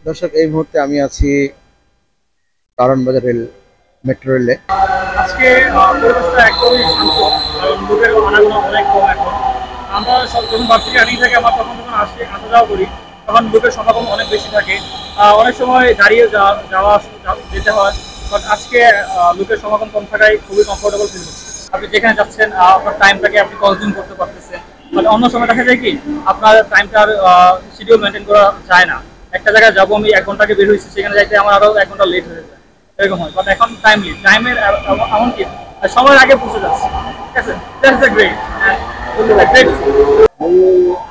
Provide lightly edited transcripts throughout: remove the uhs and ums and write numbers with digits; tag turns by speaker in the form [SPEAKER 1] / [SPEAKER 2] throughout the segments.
[SPEAKER 1] দর্শক, এই মুহূর্তে আমি আছি কারণ বাজার মেট্রো রেলে।
[SPEAKER 2] আজকে পরিবেশটা একদমই শান্ত, কারণ লোকের আনাগোনা অনেক কম এখন। আমরা সব যখন ভার্সিটি রানিং থেকে আমরা তখন যখন আসা যাওয়া করি, তখন লোকের সমাগম অনেক বেশি থাকে। অনেক সময় দাঁড়িয়ে যেতে হয়, বাট আজকে লোকের সমাগম কম থাকায় খুবই কমফোর্টেবল ফিল হচ্ছে। আপনি যেখানে যাচ্ছেন আপনার টাইমটাকে আপনি কনজিউম করতে পারতেছেন। মানে অন্য সময় দেখা যায় কি আপনার টাইমটার শিডিউল মেনটেন করা যায় না। একটা জায়গায় যাবো, আমি 1 ঘন্টাকে বের হয়েছি, সেখানে যাইতে আমার আরো 1 ঘন্টা লেট হয়ে যায়, এরকম হয়। বাট এখন টাইমের এমনকি সময়ের আগে পৌঁছে যাচ্ছে। ঠিক আছে, দ্যাটস আ গ্রেট গ্রেট।
[SPEAKER 3] আমি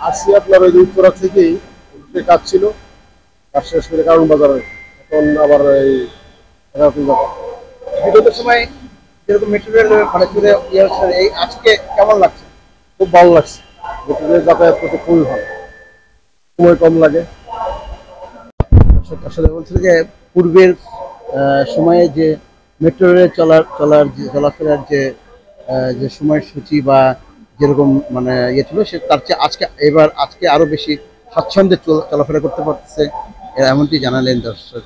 [SPEAKER 3] আসি আপনার ওই যে উত্তরা থেকেই কাজ ছিল, কাজ শেষ করে কারণ বাজারে এখন আবার এই যাবো।
[SPEAKER 1] বিগত সময় যেরকম মেট্রো রেল মানে চলে হচ্ছে, এই আজকে কেমন লাগছে?
[SPEAKER 3] খুব ভালো লাগছে, যেটুকু যাতায়াত করতে খুবই ভালো, সময় কম লাগে।
[SPEAKER 1] দর্শক, আসলে বলছিল যে পূর্বের সময়ে যে মেট্রো রেলে চলার যে চলাফেরার যে যে সময়সূচি বা যেরকম মানে ইয়ে ছিল, সে তার চেয়ে আজকে আরো বেশি স্বাচ্ছন্দ্যে চলাফেরা করতে পারতেছে, এমনটি জানালেন দর্শক।